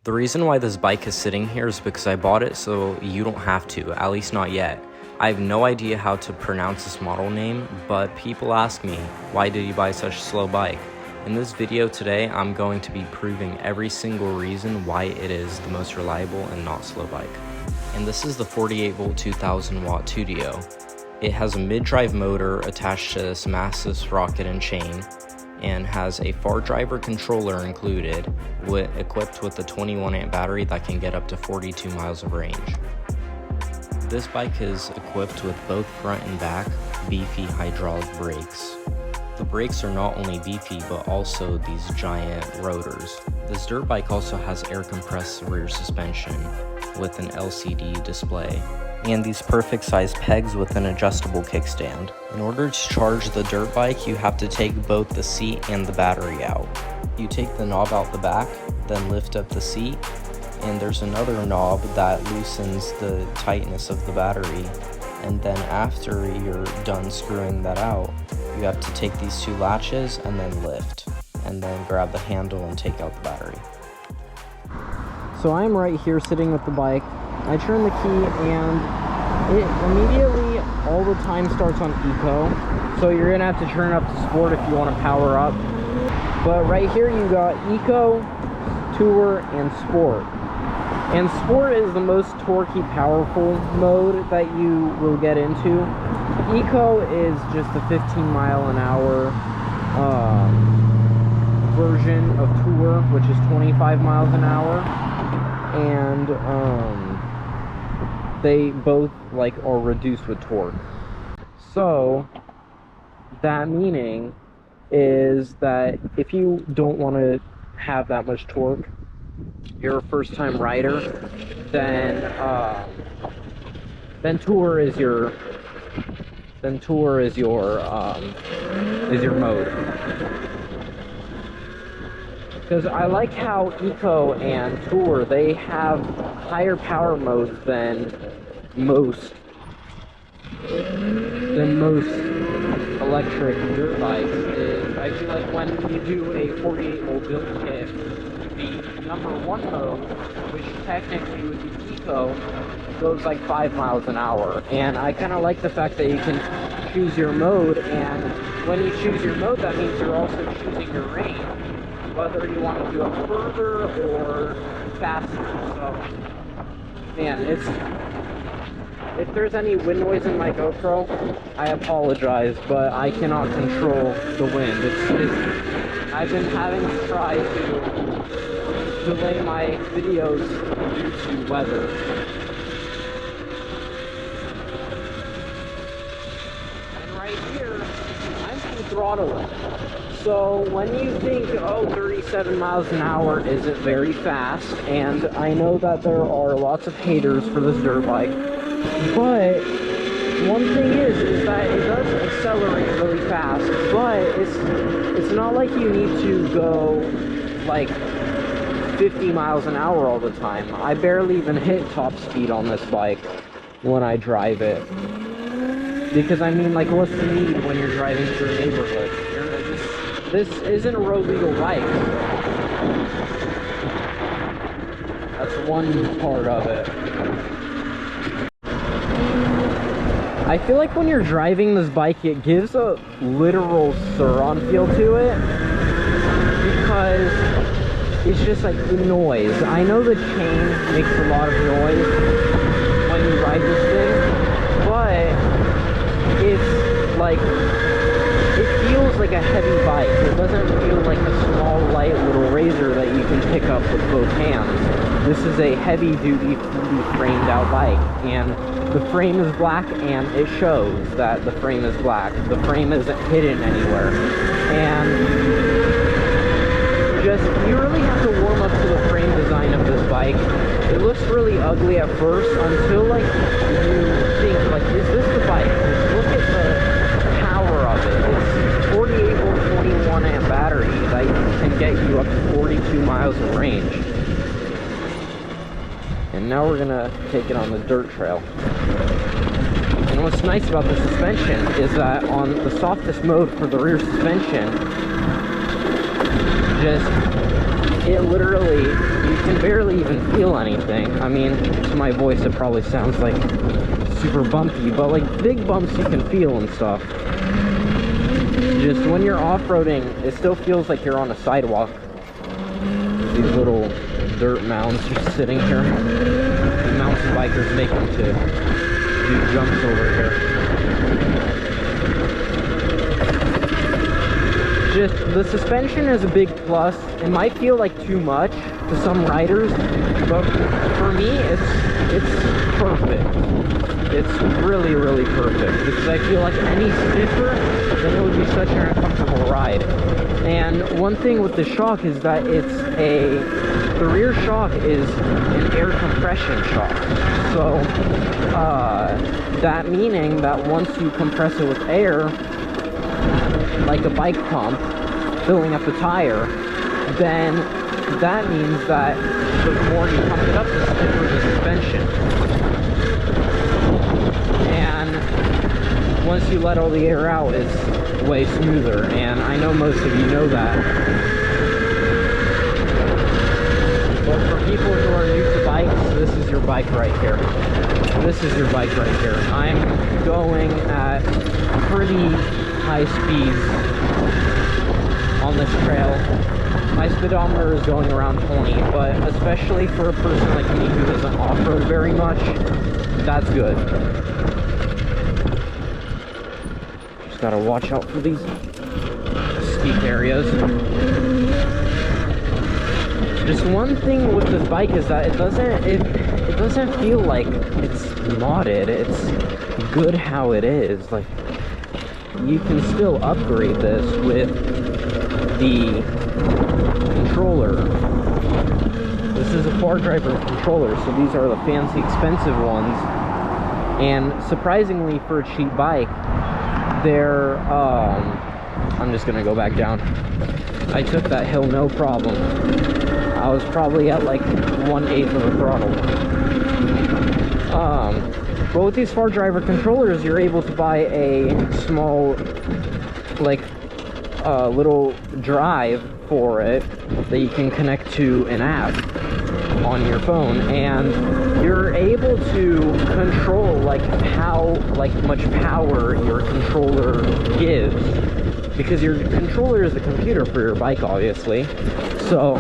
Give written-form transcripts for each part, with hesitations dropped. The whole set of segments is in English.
The reason why this bike is sitting here is because I bought it so you don't have to, at least not yet. I have no idea how to pronounce this model name, but people ask me, why did you buy such a slow bike? In this video today, I'm going to be proving every single reason why it is the most reliable and not slow bike. And this is the 48 volt 2000 watt Tuttio. It has a mid-drive motor attached to this massive sprocket and chain, and has a Fardriver controller included, equipped with a 21 amp battery that can get up to 42 miles of range. This bike is equipped with both front and back beefy hydraulic brakes. The brakes are not only beefy but also these giant rotors. This dirt bike also has air compressed rear suspension with an LCD display, and these perfect size pegs with an adjustable kickstand. In order to charge the dirt bike, you have to take both the seat and the battery out. You take the knob out the back, then lift up the seat, and there's another knob that loosens the tightness of the battery. And then after you're done screwing that out, you have to take these two latches and then lift, and then grab the handle and take out the battery. So I'm right here sitting with the bike. I turn the key and it immediately all the time starts on eco, so you're gonna have to turn it up to sport if you want to power up. But right here you got eco, tour, and sport. And sport is the most torquey, powerful mode that you will get into. Eco is just a 15 mile an hour version of tour, which is 25 miles an hour. And they both are reduced with torque. So that meaning is that if you don't want to have that much torque, you're a first time rider, then tour is your mode. Because I like how eco and tour, they have higher power modes than most electric dirt bikes. I feel like when you do a 48 volt build kit, the number one mode, which technically would be eco, goes like 5 miles an hour. And I kind of like the fact that you can choose your mode, and when you choose your mode, that means you're also choosing your range, whether you want to do it further or faster. So, man, if there's any wind noise in my GoPro, I apologize, but I cannot control the wind. I've been having to try to delay my videos due to weather. And right here, I'm full throttling. So when you think, oh, 37 miles an hour isn't very fast, and I know that there are lots of haters for this dirt bike, but one thing is that it does accelerate really fast, but it's not like you need to go like 50 miles an hour all the time. I barely even hit top speed on this bike when I drive it. Because I mean, like, what's the need when you're driving through a neighborhood? This isn't a road legal bike. That's one part of it. I feel like when you're driving this bike, it gives a literal Sur-on feel to it, because it's just like the noise. I know the chain makes a lot of noise when you ride this thing, but it's like, it feels like a heavy bike. It doesn't feel like a small, light little razor that you can pick up with both hands. This is a heavy-duty, fully framed-out bike, and the frame is black, and it shows that the frame is black. The frame isn't hidden anywhere. And you really have to warm up to the frame design of this bike. It looks really ugly at first until, like, you think, like, is this the bike? Look at the power of it. It's 48 volt 21 amp battery that can get you up to 42 miles of range. And now we're gonna take it on the dirt trail. And what's nice about the suspension is that on the softest mode for the rear suspension, just it literally, you can barely even feel anything. I mean, to my voice it probably sounds like super bumpy, but like big bumps you can feel and stuff. Just when you're off-roading, it still feels like you're on a sidewalk. These little dirt mounds just sitting here. The mountain bikers make them to do jumps over here. Just the suspension is a big plus. It might feel like too much to some riders, but for me it's perfect. It's really, really perfect, because I feel like any stiffer, then it would be such an uncomfortable ride. And one thing with the shock is that the rear shock is an air compression shock. So that meaning that once you compress it with air, like a bike pump filling up the tire, then that means that the more you pump it up, the stiffer the suspension. And once you let all the air out, it's way smoother, and I know most of you know that. But for people who are new to bikes, this is your bike right here. This is your bike right here. I'm going at pretty high speeds on this trail. My speedometer is going around 20, but especially for a person like me who doesn't off-road very much, that's good. Just gotta watch out for these steep areas. Just one thing with this bike is that it doesn't feel like it's modded. It's good how it is. Like, you can still upgrade this with the controller. This is a Fardriver controller, so these are the fancy expensive ones, and surprisingly for a cheap bike, they're I'm just gonna go back down. I took that hill no problem. I was probably at like 1/8 of the throttle. But with these Fardriver controllers, you're able to buy a small, like, little drive for it that you can connect to an app on your phone, and you're able to control like how much power your controller gives, because your controller is the computer for your bike, obviously. So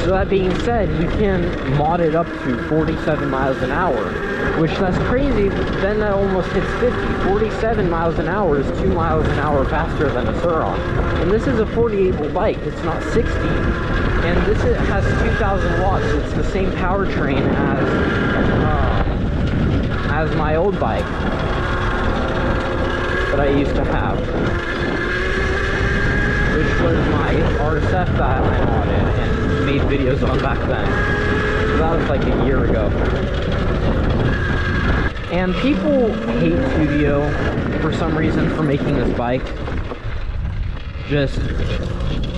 so that being said, you can mod it up to 47 miles an hour, which that's crazy. Then that almost hits 50. 47 miles an hour is 2 miles an hour faster than a Sur-Razor. And this is a 48-volt bike. It's not 60. And this has 2,000 watts. It's the same powertrain as my old bike that I used to have, which was my RSF that I modded and made videos on back then. So that was like a year ago. And people hate Tuttio for some reason for making this bike. Just,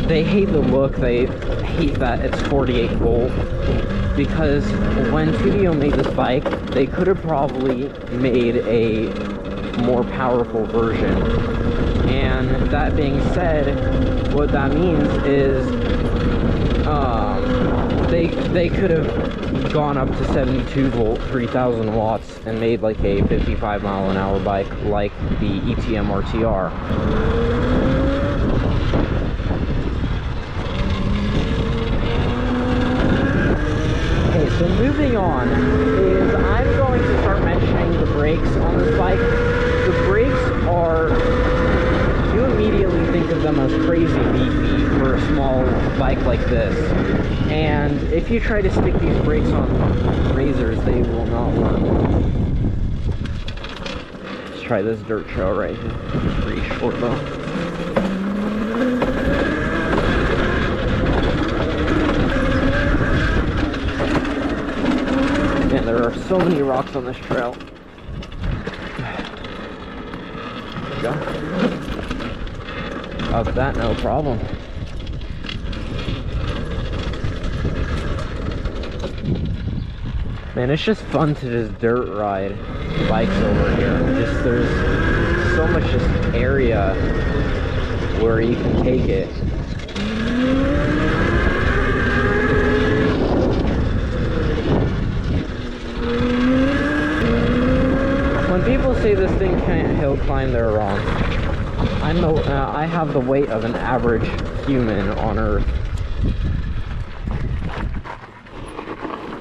they hate the look, they hate that it's 48 volt. Because when Tuttio made this bike, they could have probably made a more powerful version. And that being said, what that means is they could have gone up to 72 volt, 3,000 watts, and made like a 55 mile an hour bike like the ETM RTR. Okay, so moving on is I'm going to start mentioning the brakes on this bike. The brakes are, you immediately think of them as crazy beefy for a small bike like this. And if you try to stick these brakes on razors, they will not work. Let's try this dirt trail right here. It's pretty short though. Man, there are so many rocks on this trail. There we go. Up that, no problem. Man, it's just fun to just dirt ride bikes over here. Just, there's so much just area where you can take it. When people say this thing can't hill climb, they're wrong. I have the weight of an average human on Earth.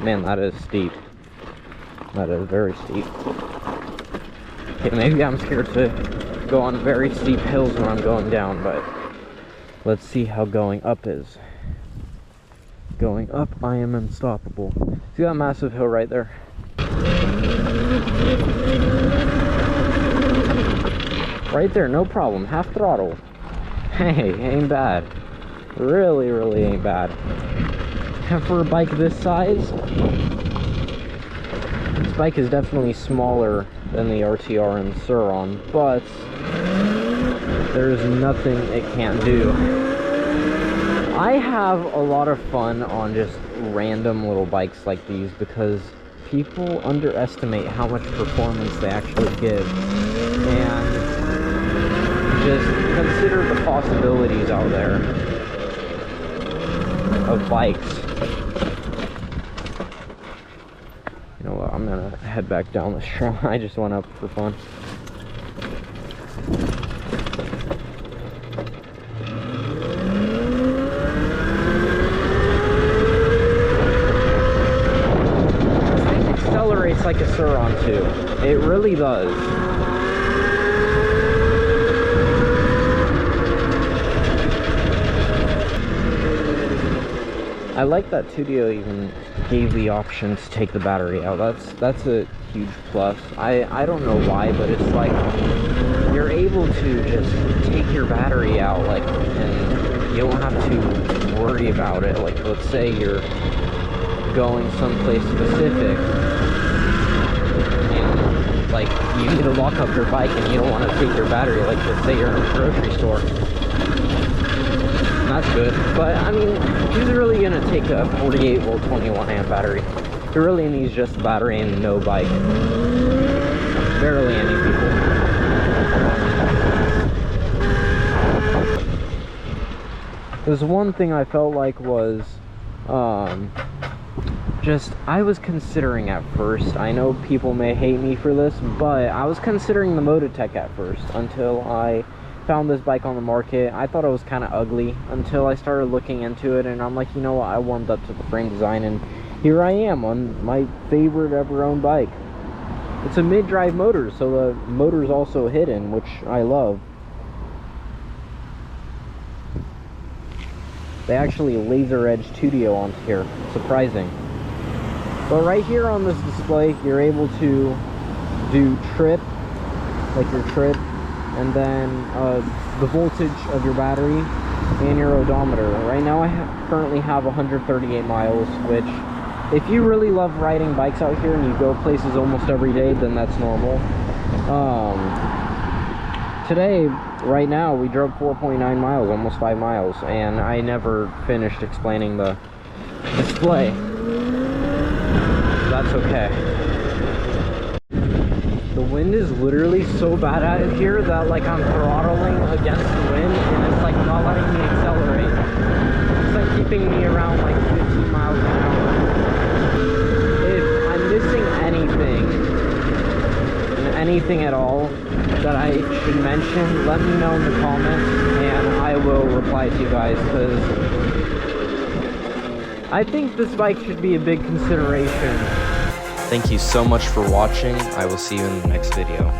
Man, that is steep. That is very steep. Okay, maybe I'm scared to go on very steep hills when I'm going down, but let's see how going up is. Going up, I am unstoppable. See that massive hill right there? Right there, no problem. Half throttle. Hey, ain't bad. Really, really ain't bad. And for a bike this size, this bike is definitely smaller than the RTR and Sur-on, but there's nothing it can't do. I have a lot of fun on just random little bikes like these because people underestimate how much performance they actually give, and just consider the possibilities out there of bikes. You know what, I'm gonna head back down this trail. I just went up for fun. This thing accelerates like a Sur-on too. It really does. I like that Tuttio even gave the option to take the battery out. That's a huge plus. I don't know why, but it's like you're able to just take your battery out, like, and you don't have to worry about it. Like, let's say you're going someplace specific and like you need to lock up your bike and you don't want to take your battery, like let's say you're in a grocery store. That's good, but I mean, who's really gonna take a 48 volt 21 amp battery? Who really needs just a battery and no bike? Barely any people. There's one thing I felt like was I was considering at first, I know people may hate me for this, but I was considering the Mototech at first until I found this bike on the market. I thought it was kind of ugly until I started looking into it, and I'm like, you know what, I warmed up to the frame design, and here I am on my favorite ever owned bike. It's a mid-drive motor, so the motor's also hidden, which I love. They actually laser edge Tuttio onto here, surprising. But right here on this display, you're able to do trip, like your trip, and then the voltage of your battery and your odometer. Right now I currently have 138 miles, which if you really love riding bikes out here and you go places almost every day, then that's normal. Today, right now, we drove 4.9 miles, almost 5 miles, and I never finished explaining the display. That's okay. The wind is literally so bad out here that like I'm throttling against the wind and it's like not letting me accelerate. It's like keeping me around like 15 miles an hour. If I'm missing anything at all that I should mention, let me know in the comments and I will reply to you guys, because I think this bike should be a big consideration. Thank you so much for watching. I will see you in the next video.